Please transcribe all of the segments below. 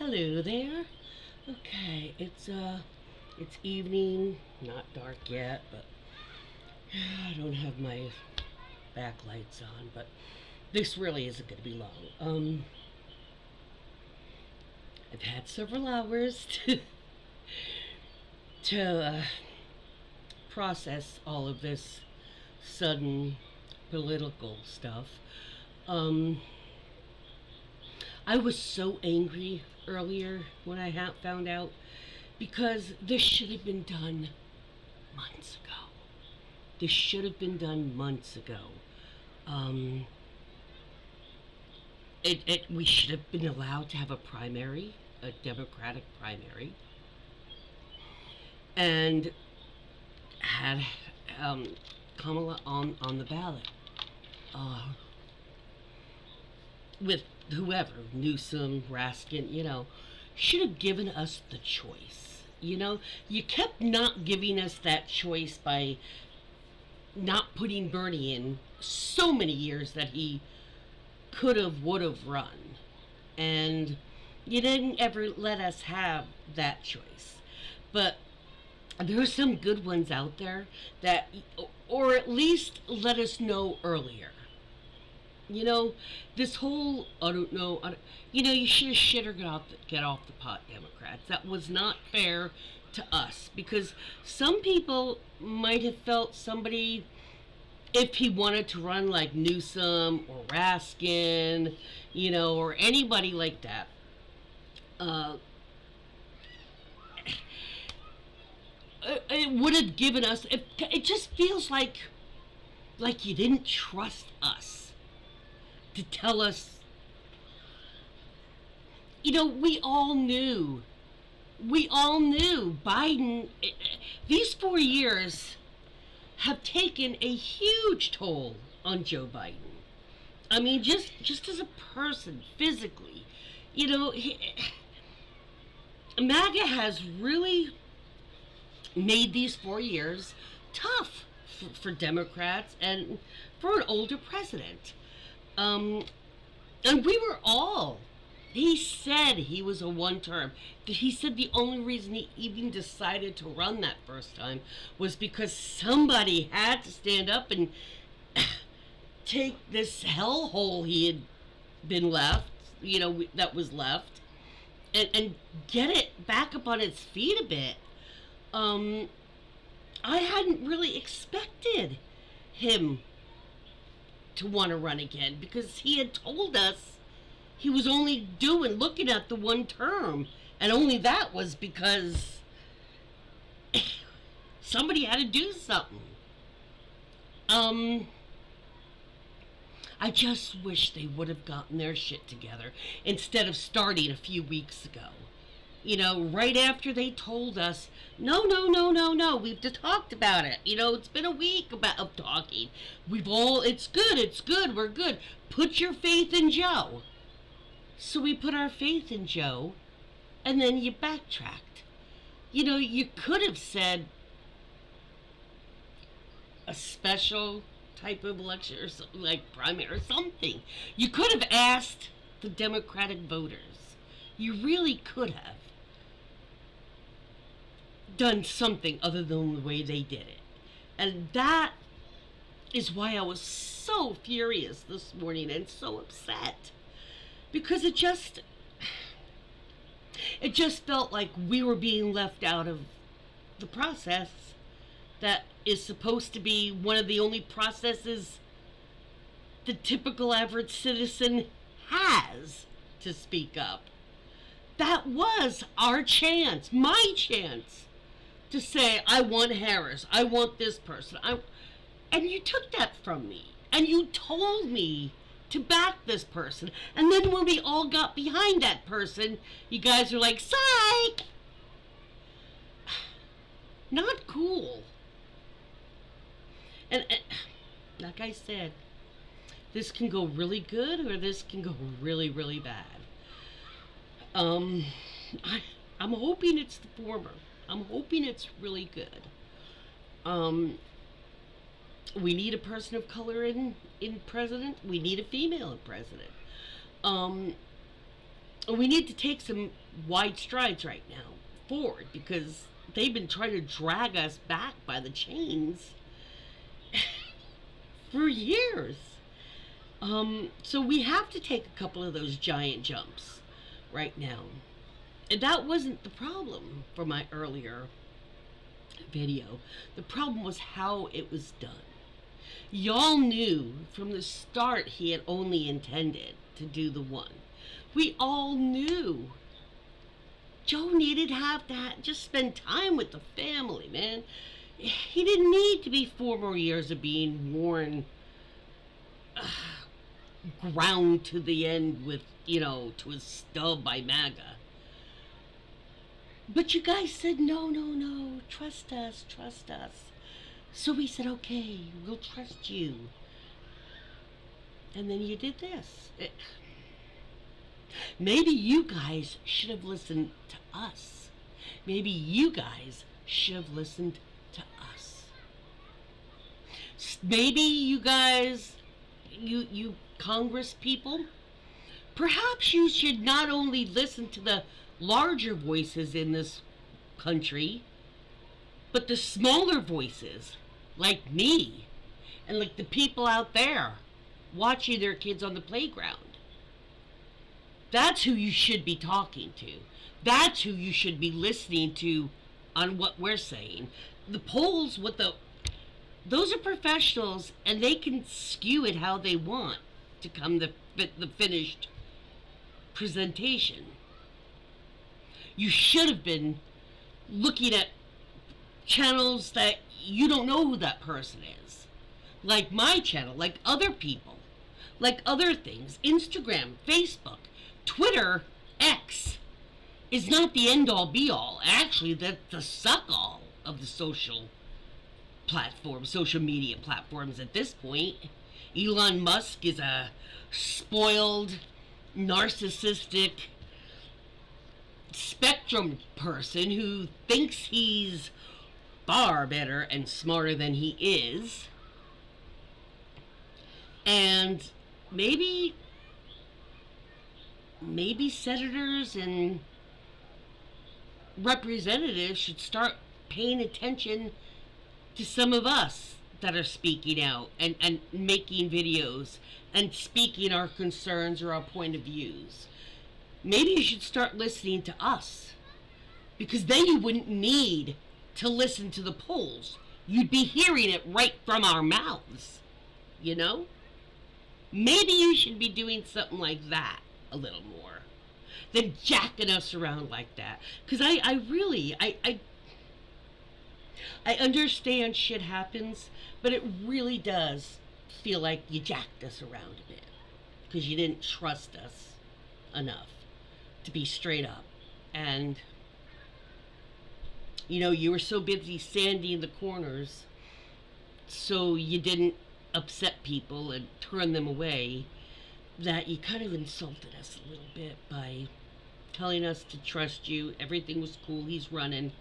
Hello there. Okay, it's evening, not dark yet, but I don't have my backlights on, but this really isn't going to be long. I've had several hours to process all of this sudden political stuff. Um, I was so angry earlier when found out because this should have been done months ago. This should have been done months ago. Um, we should have been allowed to have a primary, a Democratic primary, and had Kamala on the ballot uh, with whoever, Newsom, Raskin, should have given us the choice. You kept not giving us that choice by not putting Bernie in so many years that he could have, would have run. And you didn't ever let us have that choice. But there are some good ones out there that, or at least let us know earlier. You know, this whole, I don't know, you should have shit or get off the pot, Democrats. That was not fair to us because some people might have felt somebody, if he wanted to run like Newsom or Raskin, or anybody like that, uh, it would have given us. It just feels like you didn't trust us to tell us. We all knew. We all knew Biden. These 4 years have taken a huge toll on Joe Biden. I mean, just as a person, physically, MAGA has really made these 4 years tough for Democrats and for an older president. And we were all. He said he was a one term. He said the only reason he even decided to run that first time was because somebody had to stand up and take this hellhole he had been left, that was left, and get it back up on its feet a bit. I hadn't really expected him to want to run again because he had told us he was only looking at the one term, and only that was because somebody had to do something. I just wish they would have gotten their shit together instead of starting a few weeks ago. Right after they told us, no, we've talked about it. It's been a week of talking. It's good, we're good. Put your faith in Joe. So we put our faith in Joe, and then you backtracked. You could have said a special type of election or something, like primary or something. You could have asked the Democratic voters. You really could have done something other than the way they did it. And that is why I was so furious this morning and so upset. Because it just felt like we were being left out of the process that is supposed to be one of the only processes the typical average citizen has to speak up. That was our chance, my chance, to say, I want Harris, I want this person. And you took that from me. And you told me to back this person. And then when we all got behind that person, you guys are like, psych! Not cool. And like I said, this can go really good or this can go really, really bad. I'm hoping it's the former. I'm hoping it's really good. We need a person of color in president. We need a female in president. we need to take some wide strides right now forward, because they've been trying to drag us back by the chains for years. So we have to take a couple of those giant jumps right now. And that wasn't the problem for my earlier video. The problem was how it was done. Y'all knew from the start he had only intended to do the one. We all knew. Joe needed to have that, just spend time with the family, man. He didn't need to be 4 more years of being worn, ground to the end with, to his stub by MAGA. But you guys said, no, trust us. So we said, okay, we'll trust you. And then you did this. Maybe you guys should have listened to us. Maybe you guys should have listened to us. Maybe you guys, you Congress people, perhaps you should not only listen to the larger voices in this country, but the smaller voices, like me, and like the people out there watching their kids on the playground. That's who you should be talking to. That's who you should be listening to on what we're saying. The polls, those are professionals, and they can skew it how they want to come the finished presentation. You should have been looking at channels that you don't know who that person is. Like my channel, like other people, like other things. Instagram, Facebook, Twitter, X is not the end-all be-all. Actually, that's the suck-all of the social media platforms at this point. Elon Musk is a spoiled, narcissistic spectrum person who thinks he's far better and smarter than he is. And maybe senators and representatives should start paying attention to some of us that are speaking out and making videos and speaking our concerns or our point of views. Maybe you should start listening to us, because then you wouldn't need to listen to the polls. You'd be hearing it right from our mouths, Maybe you should be doing something like that a little more than jacking us around like that. Because I really understand shit happens, but it really does feel like you jacked us around a bit because you didn't trust us enough to be straight up. And you were so busy sanding the corners so you didn't upset people and turn them away, that you kind of insulted us a little bit by telling us to trust you. Everything was cool, he's running.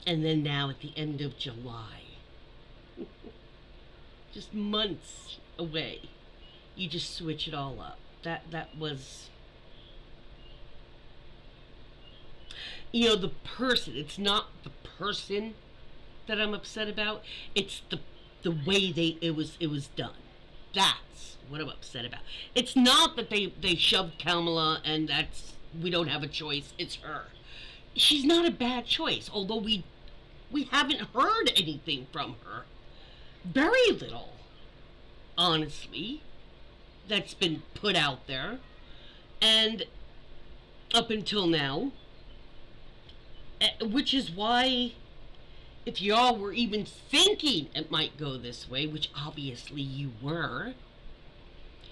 And then now at the end of July, just months away, you just switch it all up. That was, the person. It's not the person that I'm upset about. It's the way it was done. That's what I'm upset about. It's not that they shoved Kamala and we don't have a choice. It's her. She's not a bad choice, although we haven't heard anything from her. Very little, honestly, that's been put out there. And up until now, which is why, if y'all were even thinking it might go this way, which obviously you were,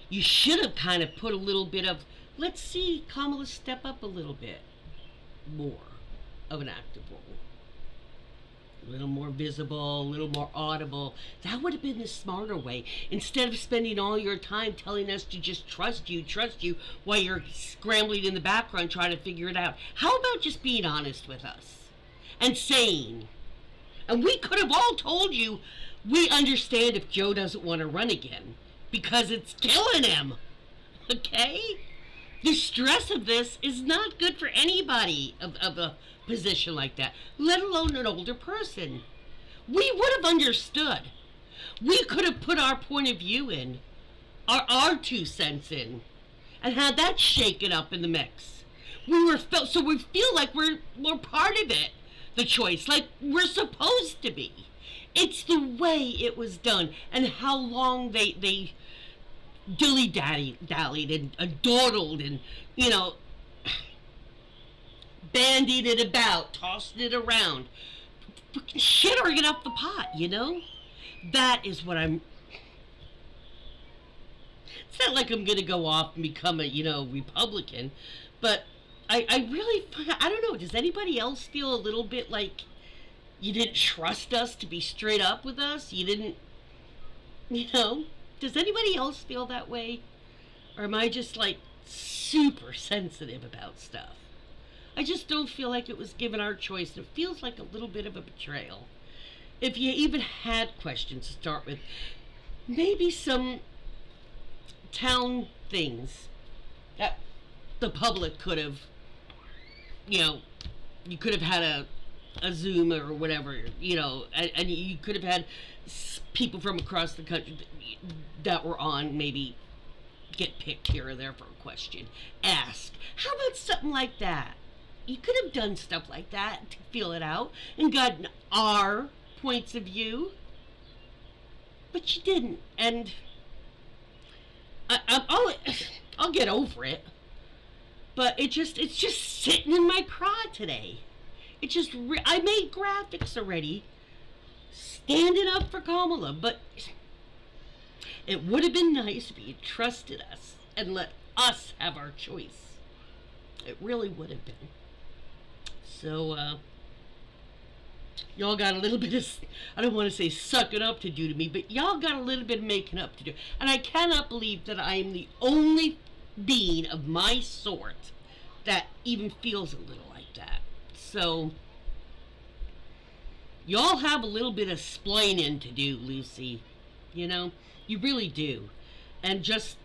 you should have kind of put a little bit of, let's see Kamala step up a little bit more of an active role. A little more visible, a little more audible. That would have been the smarter way. Instead of spending all your time telling us to just trust you, while you're scrambling in the background trying to figure it out. How about just being honest with us and saying, and we could have all told you, we understand if Joe doesn't want to run again because it's killing him. Okay? The stress of this is not good for anybody of a position like that, let alone an older person. We would have understood. We could have put our point of view in, our 2 cents in, and had that shaken up in the mix. So we feel like we're part of it, the choice, like we're supposed to be. It's the way it was done and how long they dallied and dawdled and, you know, bandied it about, tossed it around. Shit or get off the pot, you know? That is what I'm. It's not like I'm gonna go off and become a, Republican, but I really, I don't know, does anybody else feel a little bit like you didn't trust us to be straight up with us? You didn't, does anybody else feel that way? Or am I just like super sensitive about stuff? I just don't feel like it was given our choice. It feels like a little bit of a betrayal. If you even had questions to start with, maybe some town things that the public could have, you could have had a Zoom or whatever, and you could have had people from across the country that were on maybe get picked here or there for a question. Ask. How about something like that? You could have done stuff like that to feel it out and gotten our points of view, but you didn't. And I'll get over it. But it's just sitting in my craw today. I made graphics already, standing up for Kamala, but it would have been nice if you trusted us and let us have our choice. It really would have been. So, y'all got a little bit of, I don't want to say suck it up to do to me, but y'all got a little bit of making up to do. And I cannot believe that I am the only being of my sort that even feels a little like that. So, y'all have a little bit of splaining to do, Lucy. You really do. And just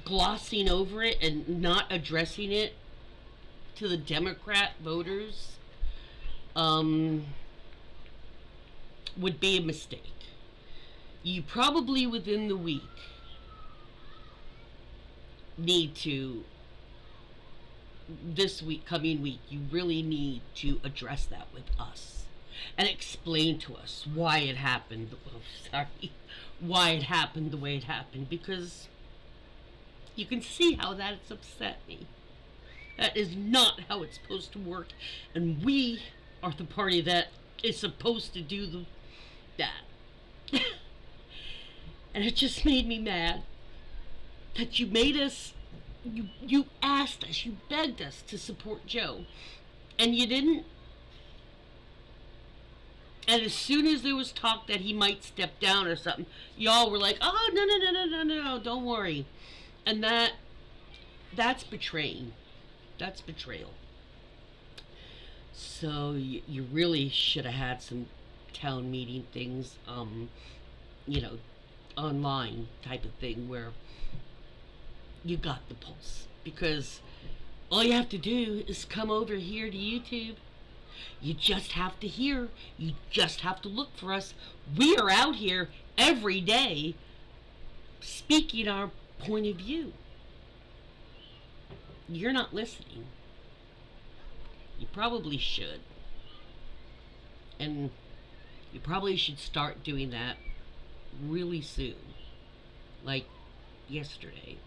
glossing over it and not addressing it to the Democrat voters would be a mistake. You probably within the week need to, this week, coming week, you really need to address that with us and explain to us why it happened. Why it happened the way it happened, because you can see how that's upset me. That is not how it's supposed to work, and we are the party that is supposed to do that. And it just made me mad that you made us, you asked us, you begged us to support Joe, and you didn't. And as soon as there was talk that he might step down or something, y'all were like, oh, no, don't worry. And that's betraying. That's betrayal. So you really should have had some town meeting things, online type of thing where you got the pulse. Because all you have to do is come over here to YouTube. You just have to hear. You just have to look for us. We are out here every day speaking our point of view. You're not listening. You probably should. And you probably should start doing that really soon. Like yesterday.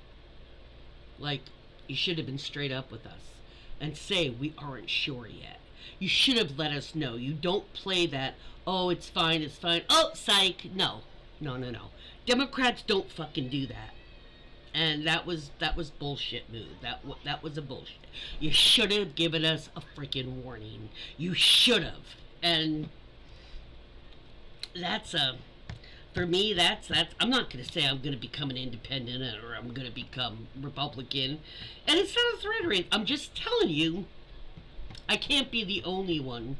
Like, you should have been straight up with us and say we aren't sure yet. You should have let us know. You don't play that, oh, it's fine, oh, psych. No. Democrats don't fucking do that. And that was bullshit move. That was a bullshit. You should have given us a freaking warning. You should have. And for me, that's I'm not going to say I'm going to become an independent or I'm going to become Republican. And it's not a threat or anything. I'm just telling you, I can't be the only one.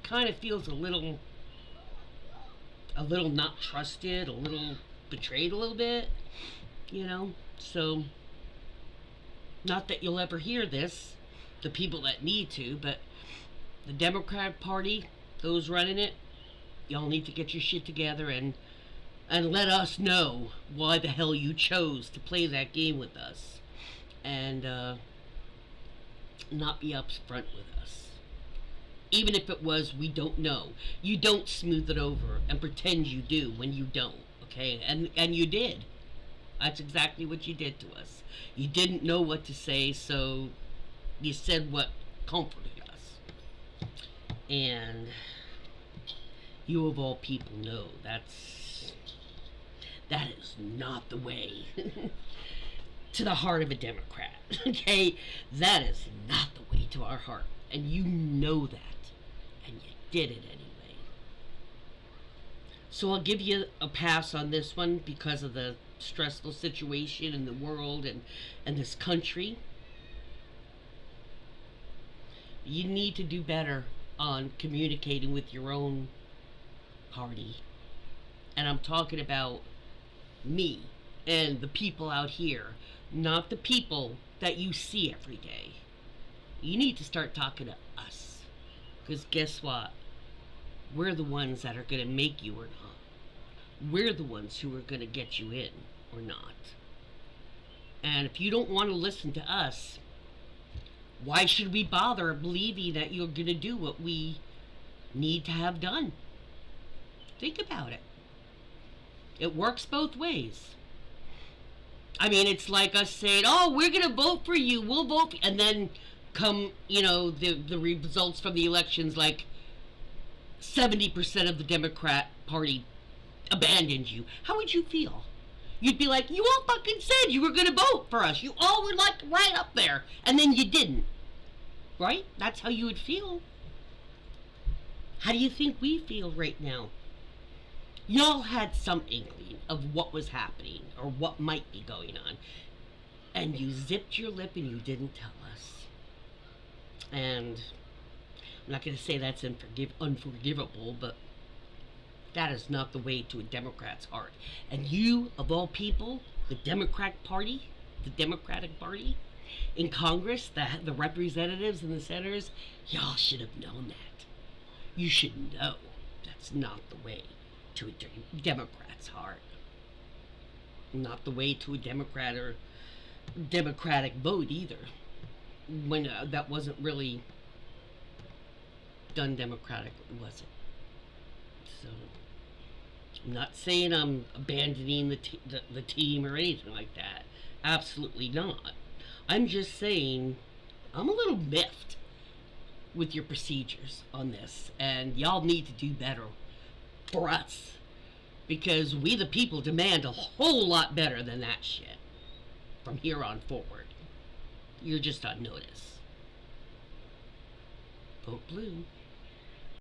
Kind of feels a little not trusted, a little betrayed a little bit, So Not that you'll ever hear this, the people that need to, but the Democrat Party, those running it, y'all need to get your shit together and let us know why the hell you chose to play that game with us, and not be upfront with us. Even if it was we don't know, you don't smooth it over and pretend you do when you don't. Okay, and you did. That's exactly what you did to us. You didn't know what to say, so you said what comforted us. And you of all people know that is not the way to the heart of a Democrat. Okay? That is not the way to our heart. And you know that. And you did it anyway. So I'll give you a pass on this one because of the stressful situation in the world and this country. You need to do better on communicating with your own party. And I'm talking about me and the people out here, not the people that you see every day. You need to start talking to us. Because guess what? We're the ones that are going to make you or not. We're the ones who are going to get you in or not. And if you don't want to listen to us, why should we bother believing that you're going to do what we need to have done? Think about it. It works both ways. I mean, it's like us saying, oh, we're going to vote for you. We'll vote for you. And then come, the results from the elections, like 70% of the Democrat Party abandoned you. How would you feel? You'd be like, you all fucking said you were going to vote for us. You all were like right up there. And then you didn't. Right? That's how you would feel. How do you think we feel right now? Y'all had some inkling of what was happening or what might be going on. And you zipped your lip and you didn't tell us. And I'm not going to say that's unforgivable, but that is not the way to a Democrat's heart. And you, of all people, the Democratic Party in Congress, the representatives and the senators, y'all should have known that. You should know that's not the way to a Democrat's heart. Not the way to a Democrat or Democratic vote either. When that wasn't really done democratically, was it? So, I'm not saying I'm abandoning the team or anything like that. Absolutely not. I'm just saying I'm a little miffed with your procedures on this, and y'all need to do better for us, because we the people demand a whole lot better than that shit from here on forward. You're just on notice. Vote blue.